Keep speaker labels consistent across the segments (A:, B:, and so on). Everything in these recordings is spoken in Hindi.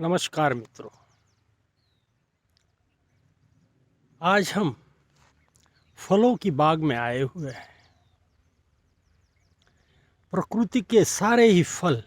A: नमस्कार मित्रों। आज हम फलों की बाग में आए हुए हैं। प्रकृति के सारे ही फल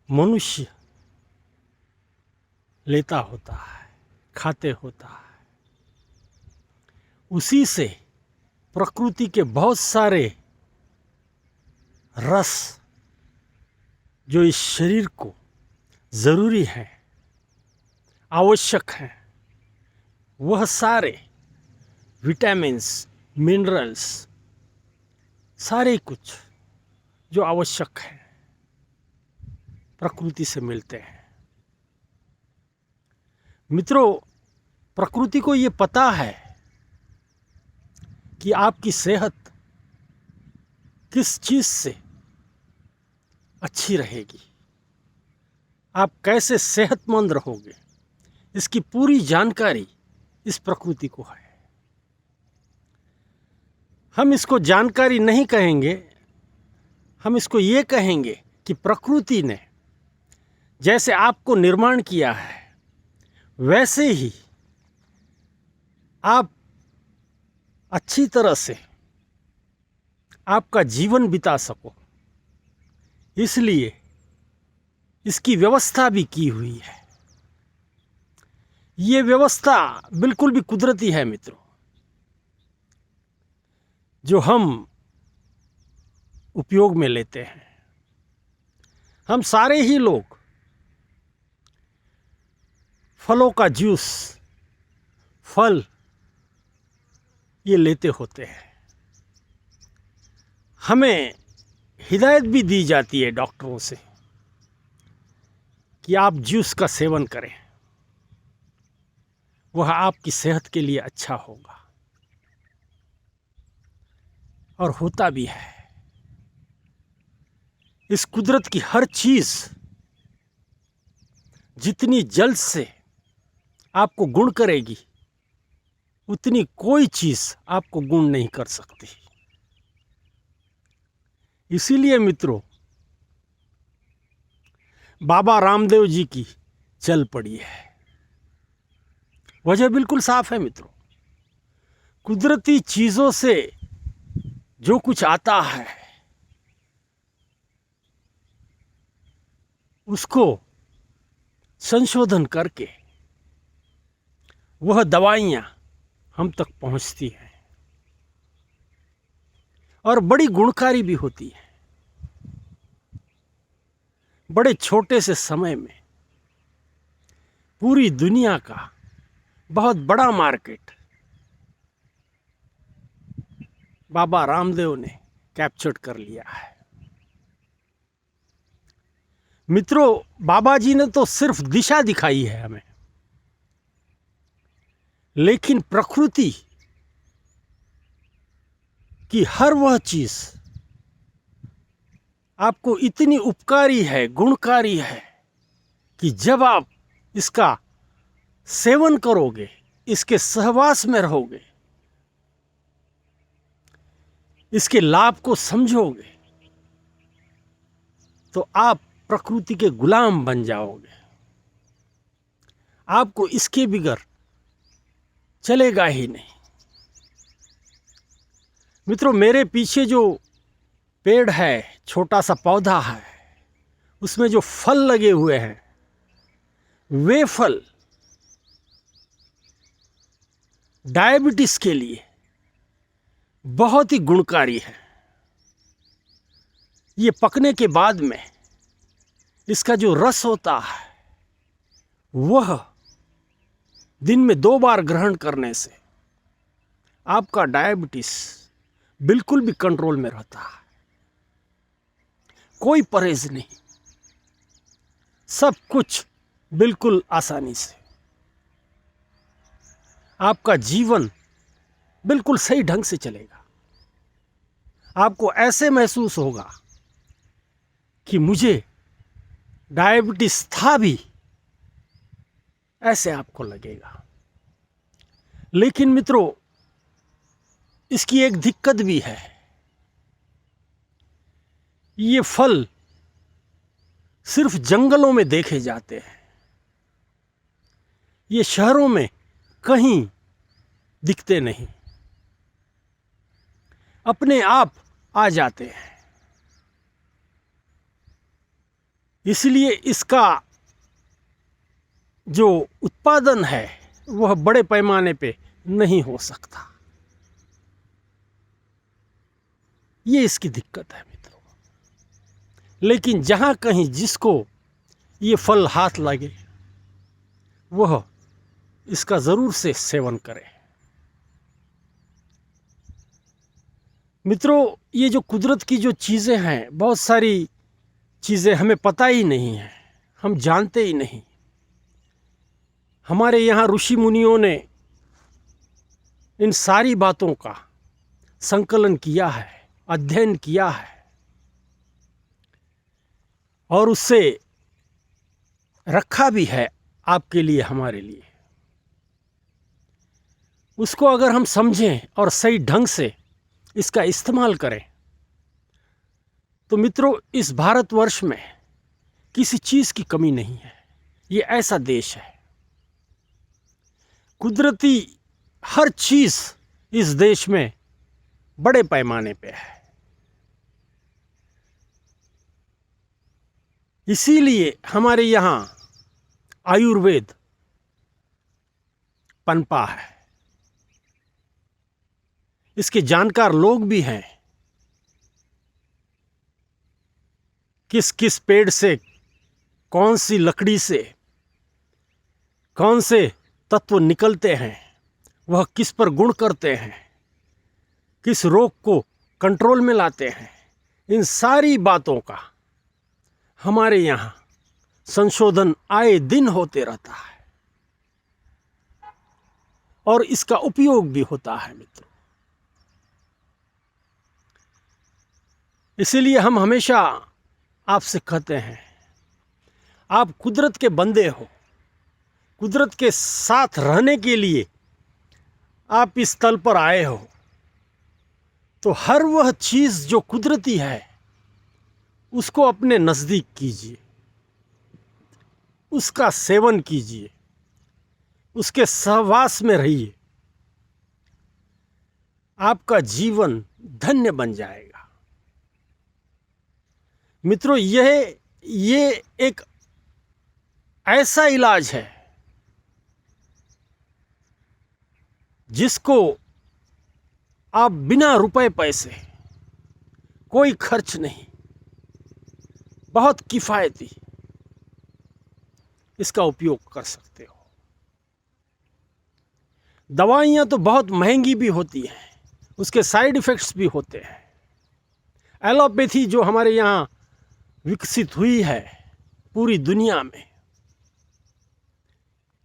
A: मनुष्य लेता होता है, खाते होता है। उसी से प्रकृति के बहुत सारे रस जो इस शरीर को ज़रूरी हैं, आवश्यक हैं, वह सारे विटामिन्स, मिनरल्स, सारे कुछ जो आवश्यक है प्रकृति से मिलते हैं। मित्रों, प्रकृति को ये पता है कि आपकी सेहत किस चीज़ से अच्छी रहेगी, आप कैसे सेहतमंद रहोगे, इसकी पूरी जानकारी इस प्रकृति को है। हम इसको जानकारी नहीं कहेंगे, हम इसको ये कहेंगे कि प्रकृति ने जैसे आपको निर्माण किया है वैसे ही आप अच्छी तरह से आपका जीवन बिता सको, इसलिए इसकी व्यवस्था भी की हुई है। ये व्यवस्था बिल्कुल भी कुदरती है मित्रों, जो हम उपयोग में लेते हैं। हम सारे ही लोग फलों का जूस, फल ये लेते होते हैं। हमें हिदायत भी दी जाती है डॉक्टरों से कि आप जूस का सेवन करें, वह आपकी सेहत के लिए अच्छा होगा, और होता भी है। इस कुदरत की हर चीज़ जितनी जल्द से आपको गुण करेगी, उतनी कोई चीज़ आपको गुण नहीं कर सकती। इसीलिए मित्रों, बाबा रामदेव जी की चल पड़ी है। वजह बिल्कुल साफ है मित्रों, कुदरती चीज़ों से जो कुछ आता है उसको संशोधन करके वह दवाइयाँ हम तक पहुँचती हैं और बड़ी गुणकारी भी होती है। बड़े छोटे से समय में पूरी दुनिया का बहुत बड़ा मार्केट बाबा रामदेव ने कैप्चर कर लिया है। मित्रों, बाबा जी ने तो सिर्फ दिशा दिखाई है हमें, लेकिन प्रकृति की हर वह चीज आपको इतनी उपकारी है, गुणकारी है कि जब आप इसका सेवन करोगे, इसके सहवास में रहोगे, इसके लाभ को समझोगे, तो आप प्रकृति के गुलाम बन जाओगे। आपको इसके बिगर चलेगा ही नहीं। मित्रों, मेरे पीछे जो पेड़ है, छोटा सा पौधा है, उसमें जो फल लगे हुए हैं, वे फल डायबिटीज के लिए बहुत ही गुणकारी है। ये पकने के बाद में इसका जो रस होता है वह दिन में 2 बार ग्रहण करने से आपका डायबिटीज बिल्कुल भी कंट्रोल में रहता है। कोई परहेज नहीं, सब कुछ बिल्कुल आसानी से। आपका जीवन बिल्कुल सही ढंग से चलेगा। आपको ऐसे महसूस होगा कि मुझे डायबिटीज था भी, ऐसे आपको लगेगा। लेकिन मित्रों, इसकी एक दिक्कत भी है। ये फल सिर्फ जंगलों में देखे जाते हैं। ये शहरों में कहीं दिखते नहीं, अपने आप आ जाते हैं। इसलिए इसका जो उत्पादन है वह बड़े पैमाने पे नहीं हो सकता। ये इसकी दिक्कत है मित्रों। लेकिन जहाँ कहीं जिसको ये फल हाथ लगे वह इसका ज़रूर से सेवन करे। मित्रों, ये जो कुदरत की जो चीज़ें हैं, बहुत सारी चीज़ें हमें पता ही नहीं है, हम जानते ही नहीं। हमारे यहाँ ऋषि मुनियों ने इन सारी बातों का संकलन किया है, अध्ययन किया है और उससे रखा भी है आपके लिए, हमारे लिए। उसको अगर हम समझें और सही ढंग से इसका इस्तेमाल करें तो मित्रों, इस भारतवर्ष में किसी चीज़ की कमी नहीं है। ये ऐसा देश है, कुदरती हर चीज़ इस देश में बड़े पैमाने पे है। इसीलिए हमारे यहाँ आयुर्वेद पनपा है। इसके जानकार लोग भी हैं, किस किस पेड़ से, कौन सी लकड़ी से कौन से तत्व निकलते हैं, वह किस पर गुण करते हैं, किस रोग को कंट्रोल में लाते हैं, इन सारी बातों का हमारे यहाँ संशोधन आए दिन होते रहता है और इसका उपयोग भी होता है मित्रों। इसीलिए हम हमेशा आपसे कहते हैं, आप कुदरत के बंदे हो, कुदरत के साथ रहने के लिए आप इस तल पर आए हो, तो हर वह चीज़ जो कुदरती है उसको अपने नज़दीक कीजिए, उसका सेवन कीजिए, उसके सहवास में रहिए। आपका जीवन धन्य बन जाएगा मित्रों। ये एक ऐसा इलाज है जिसको आप बिना रुपए पैसे, कोई खर्च नहीं, बहुत किफ़ायती इसका उपयोग कर सकते हो। दवाइयाँ तो बहुत महंगी भी होती हैं, उसके साइड इफ़ेक्ट्स भी होते हैं। एलोपैथी जो हमारे यहाँ विकसित हुई है पूरी दुनिया में,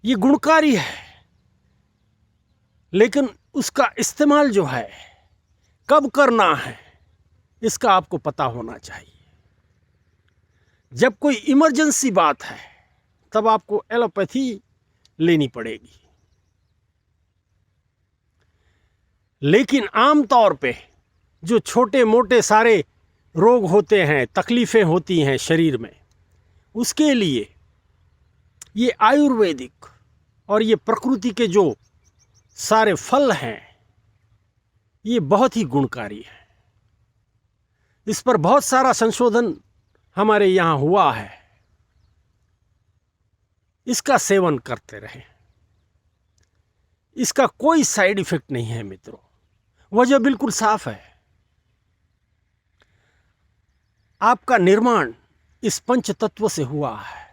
A: ये गुणकारी है, लेकिन उसका इस्तेमाल जो है कब करना है इसका आपको पता होना चाहिए। जब कोई इमरजेंसी बात है तब आपको एलोपैथी लेनी पड़ेगी, लेकिन आम तौर पे जो छोटे मोटे सारे रोग होते हैं, तकलीफ़ें होती हैं शरीर में, उसके लिए ये आयुर्वेदिक और ये प्रकृति के जो सारे फल हैं ये बहुत ही गुणकारी है। इस पर बहुत सारा संशोधन हमारे यहाँ हुआ है। इसका सेवन करते रहें, इसका कोई साइड इफेक्ट नहीं है मित्रों। वजह बिल्कुल साफ है, आपका निर्माण इस पंच तत्व से हुआ है।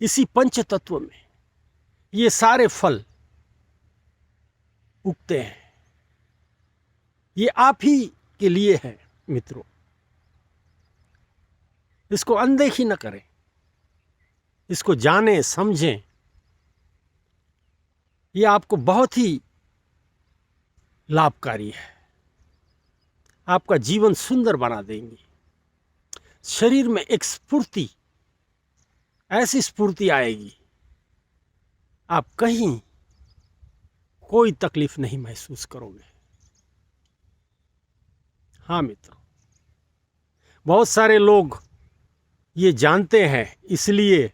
A: इसी पंच तत्व में ये सारे फल उगते हैं। ये आप ही के लिए है मित्रों, इसको अनदेखी न करें, इसको जानें समझें। ये आपको बहुत ही लाभकारी है, आपका जीवन सुंदर बना देंगी। शरीर में एक स्फूर्ति, ऐसी स्फूर्ति आएगी, आप कहीं कोई तकलीफ नहीं महसूस करोगे। हाँ मित्रों, बहुत सारे लोग ये जानते हैं, इसलिए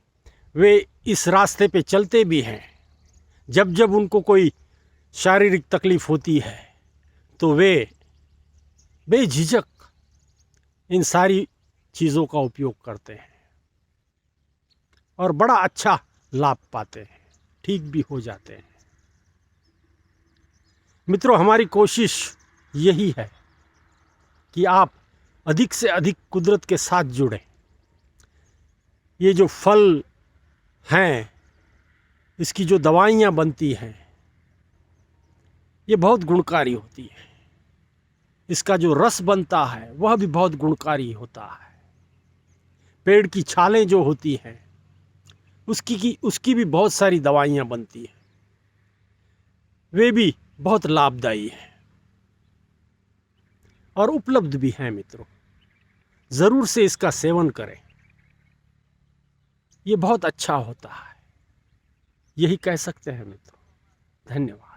A: वे इस रास्ते पे चलते भी हैं। जब जब उनको कोई शारीरिक तकलीफ होती है तो वे बेझिझक इन सारी चीज़ों का उपयोग करते हैं और बड़ा अच्छा लाभ पाते हैं, ठीक भी हो जाते हैं। मित्रों, हमारी कोशिश यही है कि आप अधिक से अधिक कुदरत के साथ जुड़ें। ये जो फल हैं, इसकी जो दवाइयाँ बनती हैं, ये बहुत गुणकारी होती है। इसका जो रस बनता है वह भी बहुत गुणकारी होता है। पेड़ की छालें जो होती हैं उसकी भी बहुत सारी दवाइयाँ बनती हैं, वे भी बहुत लाभदायी हैं और उपलब्ध भी हैं। मित्रों, ज़रूर से इसका सेवन करें, ये बहुत अच्छा होता है, यही कह सकते हैं मित्रों। धन्यवाद।